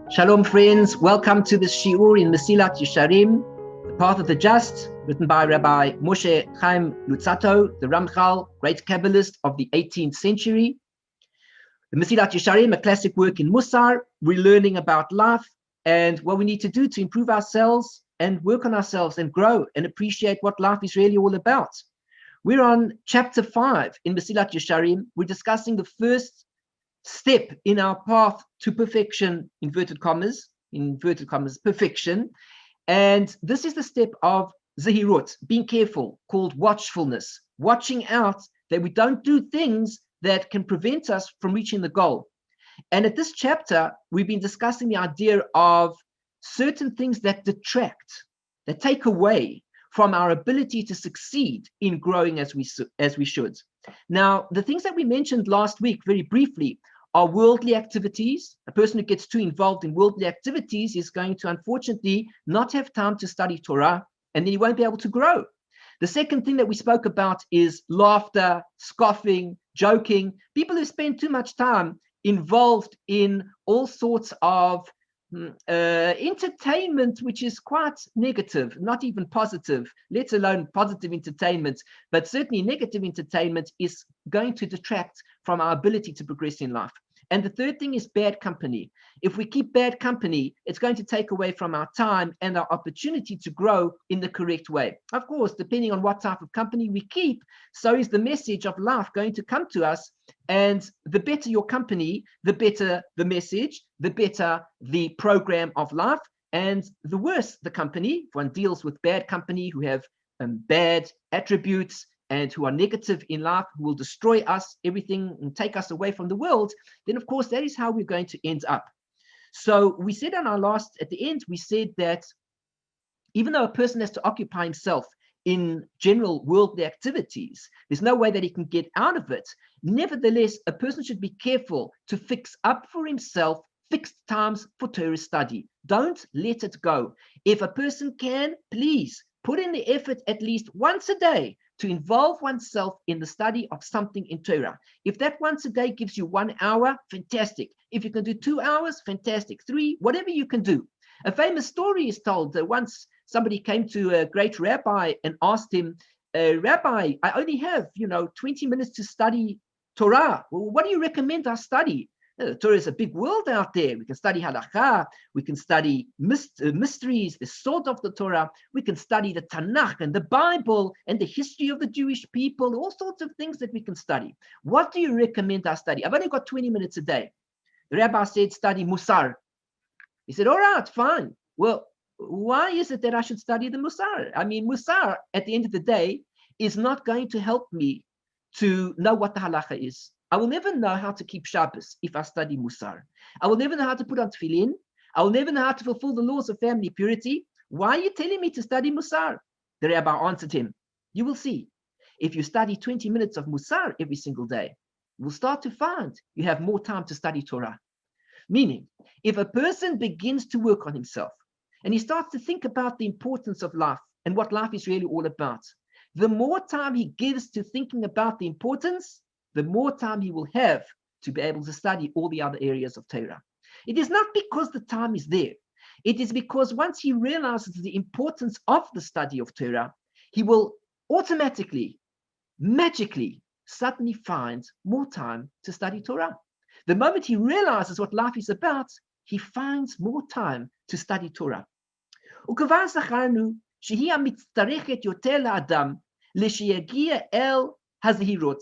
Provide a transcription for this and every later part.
Shalom, friends. Welcome to this shiur in Mesillat Yesharim, The Path of the Just, written by Rabbi Moshe Chaim Luzzatto, the Ramchal, great Kabbalist of the 18th century. The Mesillat Yesharim, a classic work in Musar. We're learning about life and what we need to do to improve ourselves and work on ourselves and grow and appreciate what life is really all about. We're on chapter 5 in Mesillat Yesharim. We're discussing the first step in our path to perfection, inverted commas, perfection. And this is the step of zehirut, being careful, called watchfulness, watching out that we don't do things that can prevent us from reaching the goal. And at this chapter, we've been discussing the idea of certain things that detract, that take away from our ability to succeed in growing as we should. Now, the things that we mentioned last week very briefly are worldly activities. A person who gets too involved in worldly activities is going to, unfortunately, not have time to study Torah, and then he won't be able to grow. The second thing that we spoke about is laughter, scoffing, joking. People who spend too much time involved in all sorts of entertainment, which is quite negative, not even positive, let alone positive entertainment, but certainly negative entertainment is going to detract from our ability to progress in life. And the third thing is bad company. If we keep bad company, it's going to take away from our time and our opportunity to grow in the correct way. Of course, depending on what type of company we keep, so is the message of life going to come to us. And the better your company, the better the message, the better the program of life, and the worse the company. If one deals with bad company who have bad attributes and who are negative in life, who will destroy us, everything, and take us away from the world, then of course that is how we're going to end up. So we said at the end, we said that even though a person has to occupy himself in general worldly activities, there's no way that he can get out of it. Nevertheless, a person should be careful to fix up for himself fixed times for Torah study. Don't let it go. If a person can, please put in the effort at least once a day to involve oneself in the study of something in Torah. If that once a day gives you 1 hour, fantastic. If you can do 2 hours, fantastic. 3, whatever you can do. A famous story is told that once somebody came to a great rabbi and asked him, Rabbi, I only have, 20 minutes to study Torah. Well, what do you recommend I study? Torah is a big world out there. We can study halakha, we can study mysteries, the sword of the Torah, we can study the Tanakh and the Bible and the history of the Jewish people, all sorts of things that we can study. What do you recommend I study? I've only got 20 minutes a day. The rabbi said, study Musar. He said, all right, fine. Well, why is it that I should study the Musar? I mean, Musar, at the end of the day, is not going to help me to know what the halacha is. I will never know how to keep Shabbos if I study Musar. I will never know how to put on tefillin. I will never know how to fulfill the laws of family purity. Why are you telling me to study Musar? The rabbi answered him, you will see. If you study 20 minutes of Musar every single day, you will start to find you have more time to study Torah. Meaning, if a person begins to work on himself and he starts to think about the importance of life and what life is really all about, the more time he gives to thinking about the importance, the more time he will have to be able to study all the other areas of Torah. It is not because the time is there. It is because once he realizes the importance of the study of Torah, he will automatically, magically, suddenly find more time to study Torah. The moment he realizes what life is about, he finds more time to study Torah. וכבר זכרנו שהיא המצטרכת יותר לאדם לשיגיע אל הזהירות.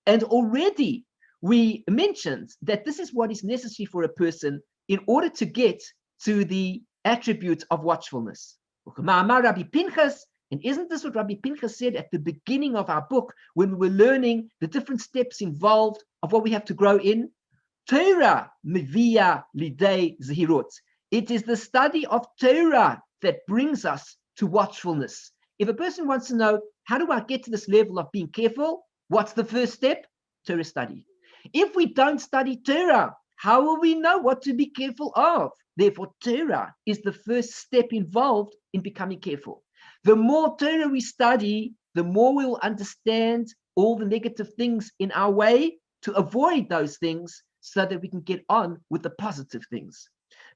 And already we mentioned that this is what is necessary for a person in order to get to the attribute of watchfulness. And isn't this what Rabbi Pinchas said at the beginning of our book when we were learning the different steps involved of what we have to grow in? Torah mevia lidei zehirut. It is the study of Torah that brings us to watchfulness. If a person wants to know, how do I get to this level of being careful? What's the first step? Torah study. If we don't study Torah, how will we know what to be careful of? Therefore, Torah is the first step involved in becoming careful. The more Torah we study, the more we will understand all the negative things in our way to avoid those things so that we can get on with the positive things.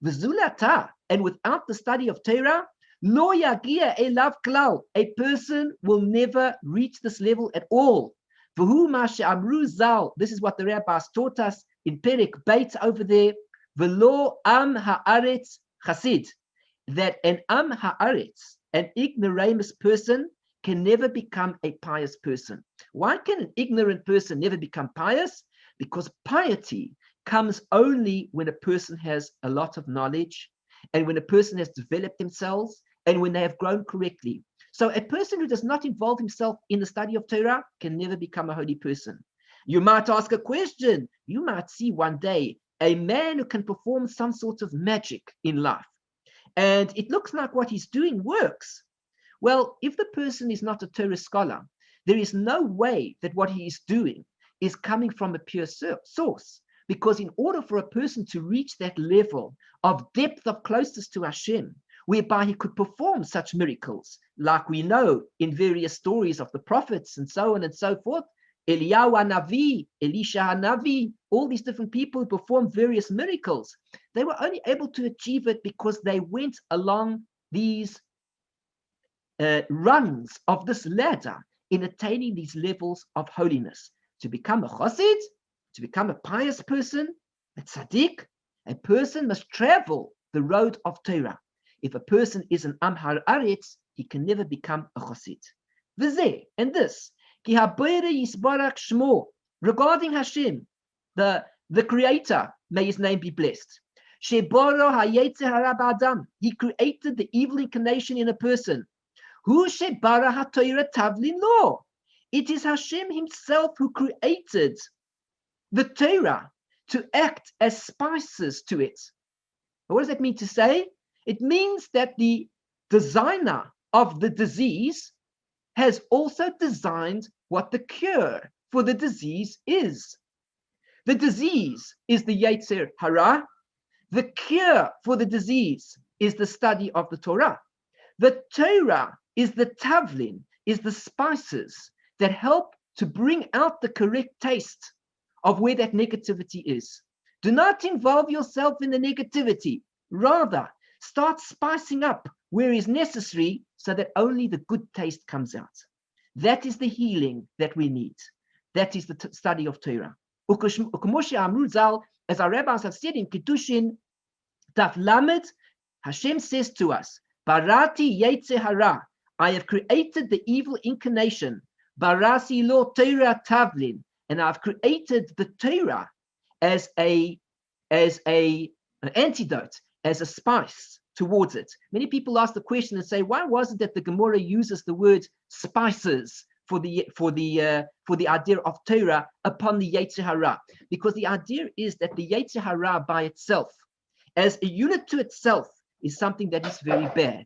V'zulata, and without the study of Torah, lo yagia elav klal, a person will never reach this level at all. V'hu ma she'amru zal, this is what the rabbis taught us in Perek Beit over there. V'lo am haaretz chasid, that an am haaretz, an ignoramus person, can never become a pious person. Why can an ignorant person never become pious? Because piety comes only when a person has a lot of knowledge, and when a person has developed themselves, and when they have grown correctly. So a person who does not involve himself in the study of Torah can never become a holy person. You might ask a question. You might see one day a man who can perform some sort of magic in life, and it looks like what he's doing works. Well, if the person is not a Torah scholar, there is no way that what he is doing is coming from a pure source. Because in order for a person to reach that level of depth of closeness to Hashem, whereby he could perform such miracles, like we know in various stories of the prophets and so on and so forth, Eliyahu HaNavi, Elisha HaNavi, all these different people who performed various miracles, they were only able to achieve it because they went along these rungs of this ladder in attaining these levels of holiness. To become a chassid, to become a pious person, a tzaddik, a person must travel the road of Torah. If a person is an am haaretz, he can never become a chassid. V'zeh, and this, ki haboire yisbarach shmo, regarding Hashem, the creator, may his name be blessed. Sheboro hayetze hara ba'adam, he created the evil inclination in a person. Hu shebara haTorah tavlin lo, it is Hashem himself who created the Torah to act as spices to it. What does that mean to say? It means that the designer of the disease has also designed what the cure for the disease is. The disease is the Yetzer Hara. The cure for the disease is the study of the Torah. The Torah is the tavlin, is the spices that help to bring out the correct taste of where that negativity is. Do not involve yourself in the negativity. Rather, start spicing up where is necessary so that only the good taste comes out. That is the healing that we need. That is the study of Torah. As our rabbis have said in Kiddushin, Daf Lamed, Hashem says to us, Barati Yetzer Hara, I have created the evil inclination, Barasi lo Torah Tavlin, and I've created the Torah as an antidote, as a spice towards it. Many people ask the question and say, why was it that the Gemara uses the word spices for the idea of Torah upon the Yetzer Hara? Because the idea is that the Yetzer Hara by itself, as a unit to itself, is something that is very bad.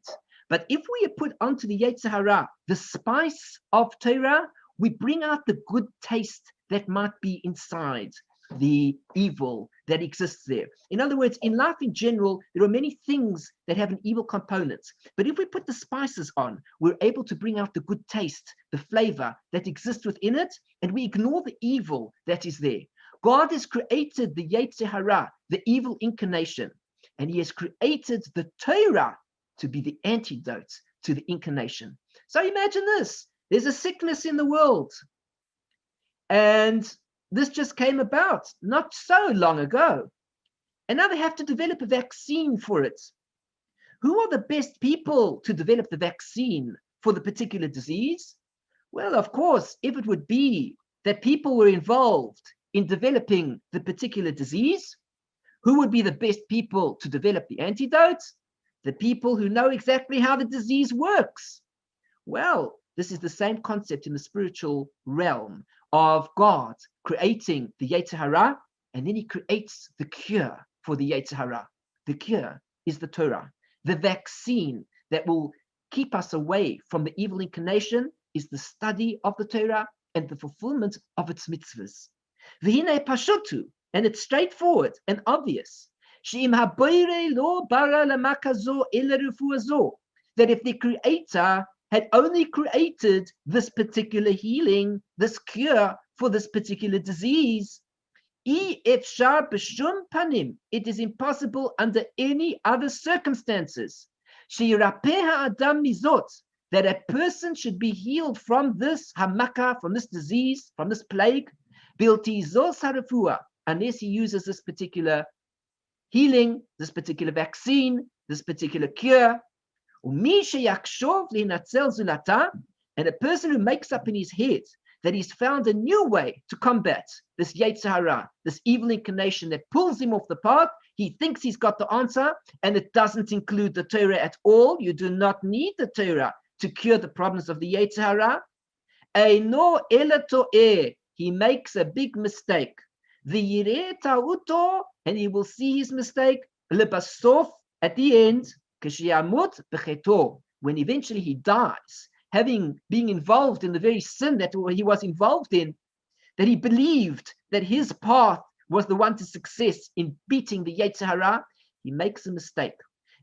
But if we put onto the Yetzer Hara the spice of Torah, we bring out the good taste that might be inside the evil that exists there. In other words, in life in general, there are many things that have an evil component. But if we put the spices on, we're able to bring out the good taste, the flavor that exists within it, and we ignore the evil that is there. God has created the Yetzer Hara, the evil inclination, and he has created the Torah to be the antidote to the inclination. So imagine this. There's a sickness in the world. And this just came about not so long ago. And now they have to develop a vaccine for it. Who are the best people to develop the vaccine for the particular disease? Well, of course, if it would be that people were involved in developing the particular disease, who would be the best people to develop the antidote? The people who know exactly how the disease works. Well, this is the same concept in the spiritual realm of God creating the Yetzer Hara, and then he creates the cure for the Yetzer Hara. The cure is the Torah. The vaccine that will keep us away from the evil inclination is the study of the Torah and the fulfillment of its mitzvahs. V'hinei pashutu, and it's straightforward and obvious. She'im haboire lo bara lamakazo ela refuazo, that if the Creator had only created this particular healing, this cure for this particular disease, It is impossible under any other circumstances. That a person should be healed from this hamaka, from this disease, from this plague, unless he uses this particular healing, this particular vaccine, this particular cure. And a person who makes up in his head that he's found a new way to combat this Yetzer Hara, this evil inclination that pulls him off the path. He thinks he's got the answer, and it doesn't include the Torah at all. You do not need the Torah to cure the problems of the Yetzer Hara. He makes a big mistake. And he will see his mistake at the end, when eventually he dies, being involved in the very sin that he was involved in, that he believed that his path was the one to success in beating the Yetzer Hara. He makes a mistake.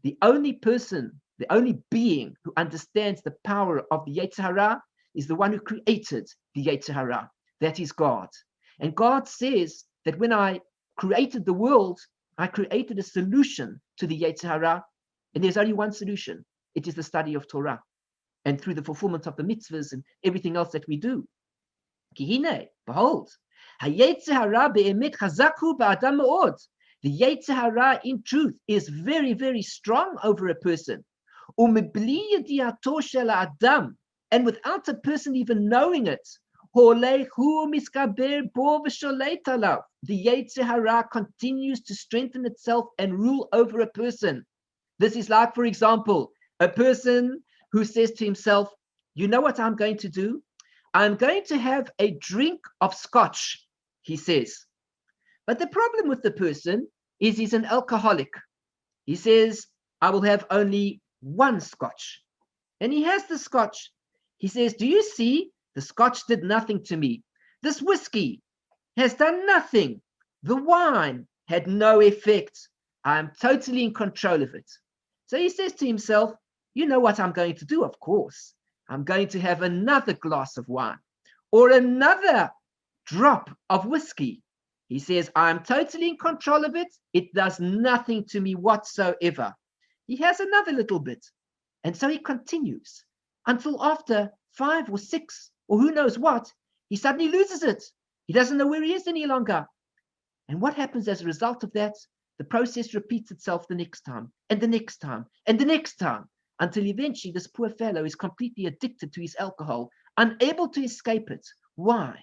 The only person, the only being who understands the power of the Yetzer Hara is the one who created the Yetzer Hara. That is God. And God says that when I created the world, I created a solution to the Yetzer Hara. And there's only one solution. It is the study of Torah. And through the fulfillment of the mitzvahs and everything else that we do. Kihine, behold, the Yetzer Hara in truth is very, very strong over a person. And without a person even knowing it, the Yetzer Hara continues to strengthen itself and rule over a person. This is like, for example, a person who says to himself, you know what I'm going to do? I'm going to have a drink of scotch, he says. But the problem with the person is he's an alcoholic. He says, I will have only one scotch. And he has the scotch. He says, do you see? The scotch did nothing to me. This whiskey has done nothing. The wine had no effect. I am totally in control of it. So he says to himself, you know what I'm going to do, of course. I'm going to have another glass of wine or another drop of whiskey. He says, I'm totally in control of it. It does nothing to me whatsoever. He has another little bit. And so he continues until after 5 or 6 or who knows what, he suddenly loses it. He doesn't know where he is any longer. And what happens as a result of that? The process repeats itself the next time and the next time and the next time, until eventually this poor fellow is completely addicted to his alcohol, unable to escape it. Why?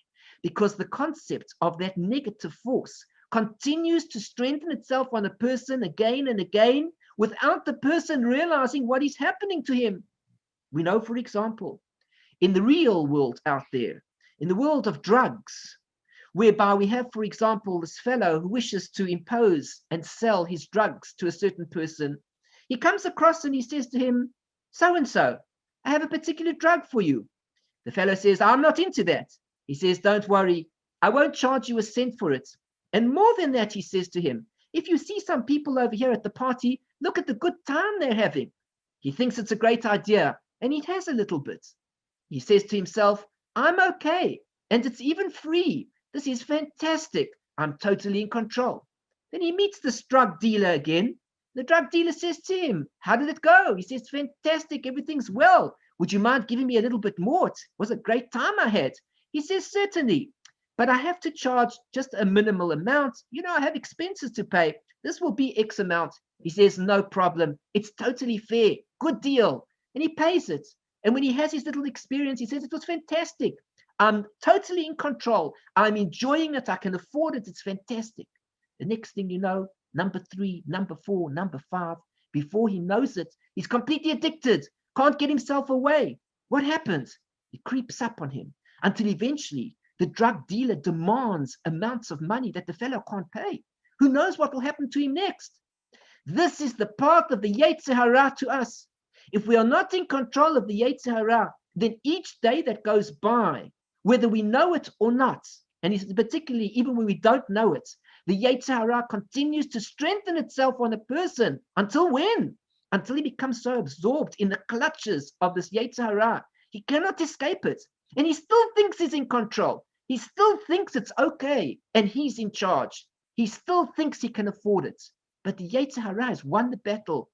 Because the concept of that negative force continues to strengthen itself on a person again and again without the person realizing what is happening to him. We know, for example, in the real world out there, in the world of drugs, whereby we have, for example, this fellow who wishes to impose and sell his drugs to a certain person. He comes across and he says to him, so-and-so, I have a particular drug for you. The fellow says, I'm not into that. He says, don't worry, I won't charge you a cent for it. And more than that, he says to him, if you see some people over here at the party, look at the good time they're having. He thinks it's a great idea, and he has a little bit. He says to himself, I'm okay, and it's even free. This is fantastic. I'm totally in control. Then he meets this drug dealer again. The drug dealer says to him, how did it go? He says, fantastic, everything's well. Would you mind giving me a little bit more? It was a great time I had. He says, certainly, but I have to charge just a minimal amount. You know, I have expenses to pay. This will be X amount. He says, no problem. It's totally fair. Good deal. And he pays it. And when he has his little experience, he says, it was fantastic. I'm totally in control. I'm enjoying it. I can afford it. It's fantastic. The next thing you know, number 3, number 4, number 5, before he knows it, he's completely addicted, can't get himself away. What happens? It creeps up on him until eventually the drug dealer demands amounts of money that the fellow can't pay. Who knows what will happen to him next? This is the path of the Yetzer Hara to us. If we are not in control of the Yetzer Hara, then each day that goes by, whether we know it or not, and particularly even when we don't know it, the Yetzer Hara continues to strengthen itself on a person. Until when? Until he becomes so absorbed in the clutches of this Yetzer Hara, he cannot escape it. And he still thinks he's in control. He still thinks it's okay and he's in charge. He still thinks he can afford it. But the Yetzer Hara has won the battle.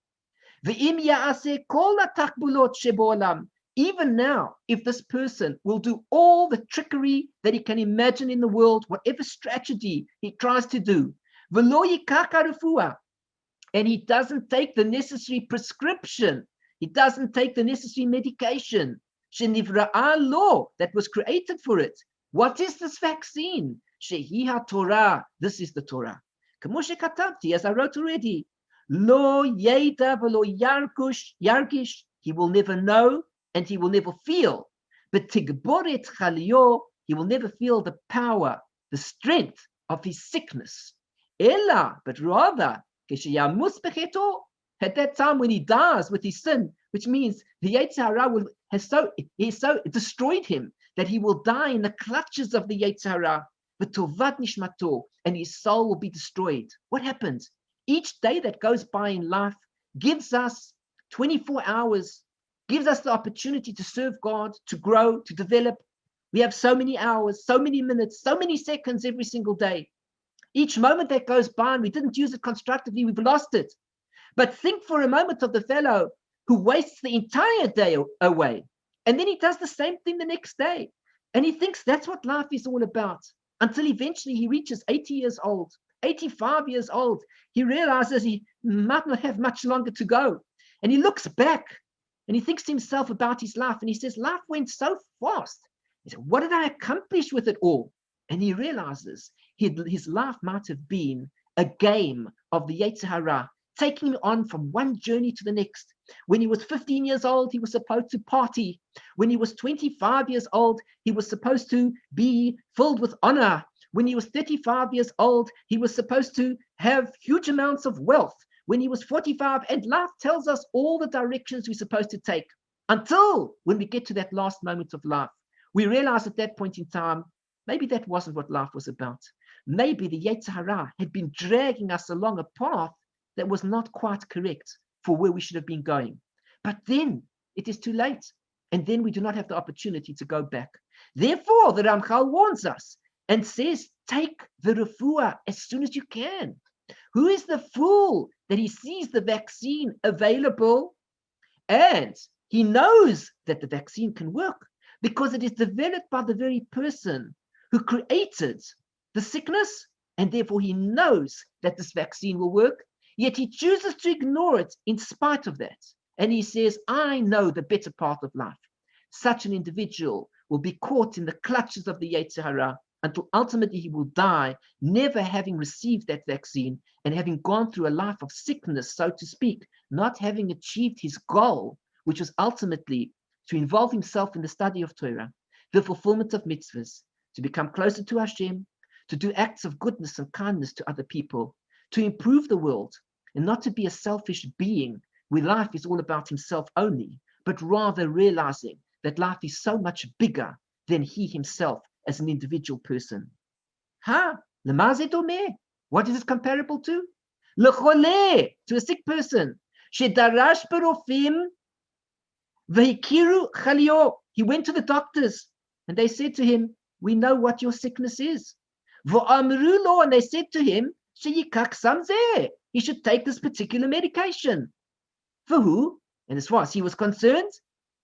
Even now, if this person will do all the trickery that he can imagine in the world, whatever strategy he tries to do, and he doesn't take the necessary prescription, he doesn't take the necessary medication, law that was created for it. What is this vaccine? Torah. This is the Torah. As I wrote already, Lo yeda v'lo yargish. He will never know and he will never feel. But tigboret chalio, he will never feel the power, the strength of his sickness. Ella, but rather, at that time when he dies with his sin, which means the Yetzer Hara has so destroyed him that he will die in the clutches of the Yetzer Hara, and his soul will be destroyed. What happens? Each day that goes by in life gives us 24 hours, gives us the opportunity to serve God, to grow, to develop. We have so many hours, so many minutes, so many seconds every single day. Each moment that goes by and we didn't use it constructively, we've lost it. But think for a moment of the fellow who wastes the entire day away, and then he does the same thing the next day. And he thinks that's what life is all about, until eventually he reaches 80 years old, 85 years old. He realizes he might not have much longer to go. And he looks back and he thinks to himself about his life, and he says, life went so fast. He said, what did I accomplish with it all? And he realizes his life might have been a game of the Yetzer Hara, taking him on from one journey to the next. When he was 15 years old, he was supposed to party. When he was 25 years old, he was supposed to be filled with honor. When he was 35 years old, he was supposed to have huge amounts of wealth. When he was 45, and life tells us all the directions we're supposed to take, until when we get to that last moment of life, we realize at that point in time, maybe that wasn't what life was about. Maybe the Yetzer Hara had been dragging us along a path that was not quite correct for where we should have been going. But then it is too late. And then we do not have the opportunity to go back. Therefore, the Ramchal warns us and says, take the refuah as soon as you can. Who is the fool that he sees the vaccine available and he knows that the vaccine can work because it is developed by the very person who created the sickness, and therefore he knows that this vaccine will work, yet he chooses to ignore it in spite of that. And he says, I know the better path of life. Such an individual will be caught in the clutches of the Yetzer Hara until ultimately he will die, never having received that vaccine and having gone through a life of sickness, so to speak, not having achieved his goal, which was ultimately to involve himself in the study of Torah, the fulfillment of mitzvahs, to become closer to Hashem, to do acts of goodness and kindness to other people, to improve the world, and not to be a selfish being where life is all about himself only, but rather realizing that life is so much bigger than he himself as an individual person. What is it comparable to? To a sick person. Shedarash berofim vehikiru chalio. He went to the doctors and they said to him, we know what your sickness is. V'amru lo, and they said to him, sheyikach samzeh, he should take this particular medication. For who? And as far as he was concerned,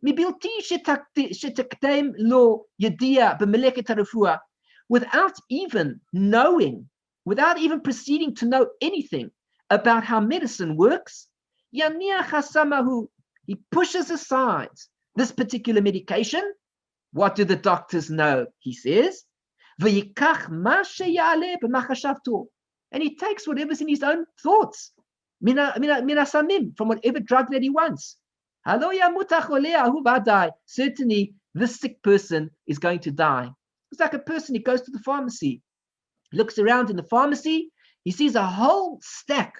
mibilti shetaktem lo yedia b'meleket harefua, without even knowing, without even proceeding to know anything about how medicine works, yaniach hasamahu, he pushes aside this particular medication. What do the doctors know? He says, v'yikach ma sheyaleh b'machashavto, and he takes whatever's in his own thoughts, minasamim, from whatever drug that he wants. Certainly, this sick person is going to die. It's like a person who goes to the pharmacy, looks around in the pharmacy, he sees a whole stack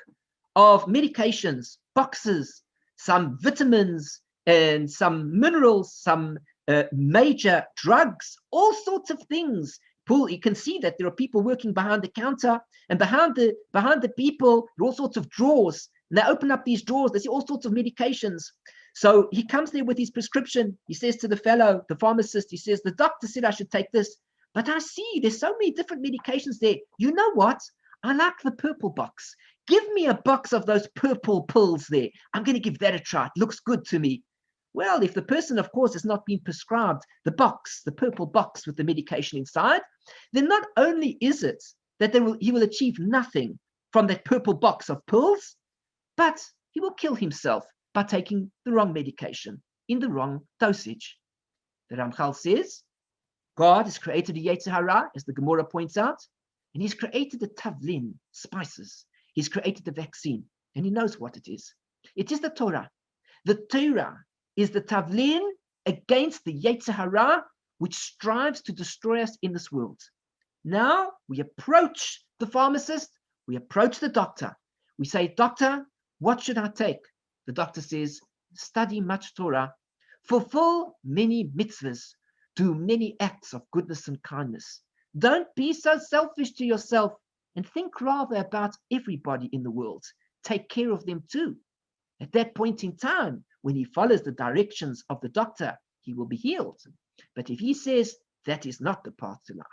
of medications, boxes, some vitamins and some minerals, some major drugs, all sorts of things. You can see that there are people working behind the counter, and behind the people, there are all sorts of drawers. And they open up these drawers, they see all sorts of medications. So he comes there with his prescription. He says to the fellow, the pharmacist, he says, the doctor said I should take this. But I see there's so many different medications there. You know what? I like the purple box. Give me a box of those purple pills there. I'm going to give that a try. It looks good to me. Well, if the person, of course, has not been prescribed the box, the purple box with the medication inside, then not only is it that he will achieve nothing from that purple box of pills, but he will kill himself by taking the wrong medication in the wrong dosage. The Ramchal says, God has created a Yetzer Hara, as the Gemara points out, and he's created the tavlin, spices. He's created the vaccine, and he knows what it is. It is the Torah. The Torah is the tavlin against the Yetzer Hara, which strives to destroy us in this world. Now we approach the pharmacist, we approach the doctor. We say, doctor, what should I take? The doctor says, study much Torah, fulfill many mitzvahs, do many acts of goodness and kindness. Don't be so selfish to yourself and think rather about everybody in the world. Take care of them too. At that point in time, when he follows the directions of the doctor, he will be healed. But if he says that is not the path to life,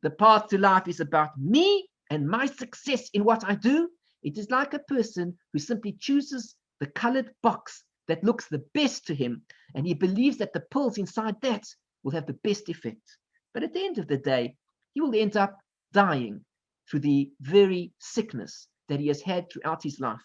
the path to life is about me and my success in what I do, it is like a person who simply chooses the colored box that looks the best to him, and he believes that the pills inside that will have the best effect. But at the end of the day, he will end up dying through the very sickness that he has had throughout his life.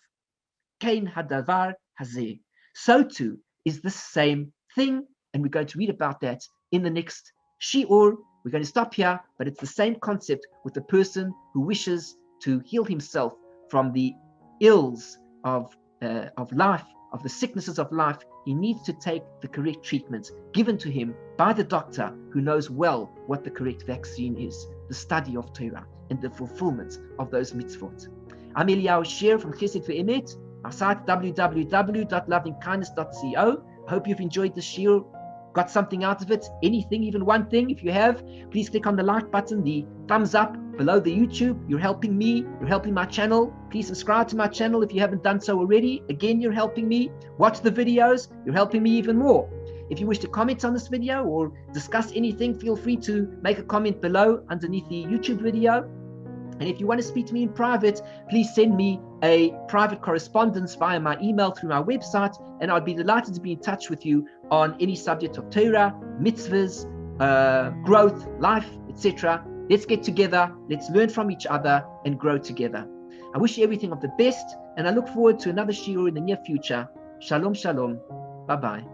Kain hadavar hazeh. So too is the same thing, and we're going to read about that in the next shiur. We're going to stop here, but it's the same concept with the person who wishes to heal himself from the ills of life, of the sicknesses of life. He needs to take the correct treatment given to him by the doctor who knows well what the correct vaccine is, the study of Torah and the fulfillment of those mitzvot. I'm Eliyahu Sher from Chesed Ve'emet, our site www.lovingkindness.co. I hope you've enjoyed this shiur, got something out of it, anything, even one thing. If you have, please click on the like button, the thumbs up below the YouTube. You're helping me, you're helping my channel. Please subscribe to my channel if you haven't done so already. Again, you're helping me. Watch the videos, you're helping me even more. If you wish to comment on this video or discuss anything, feel free to make a comment below underneath the YouTube video. And if you want to speak to me in private, please send me a private correspondence via my email through my website, and I'd be delighted to be in touch with you on any subject of Torah, mitzvahs, growth, life, etc. Let's get together, let's learn from each other and grow together. I wish you everything of the best, and I look forward to another shiur in the near future. Shalom, shalom. Bye-bye.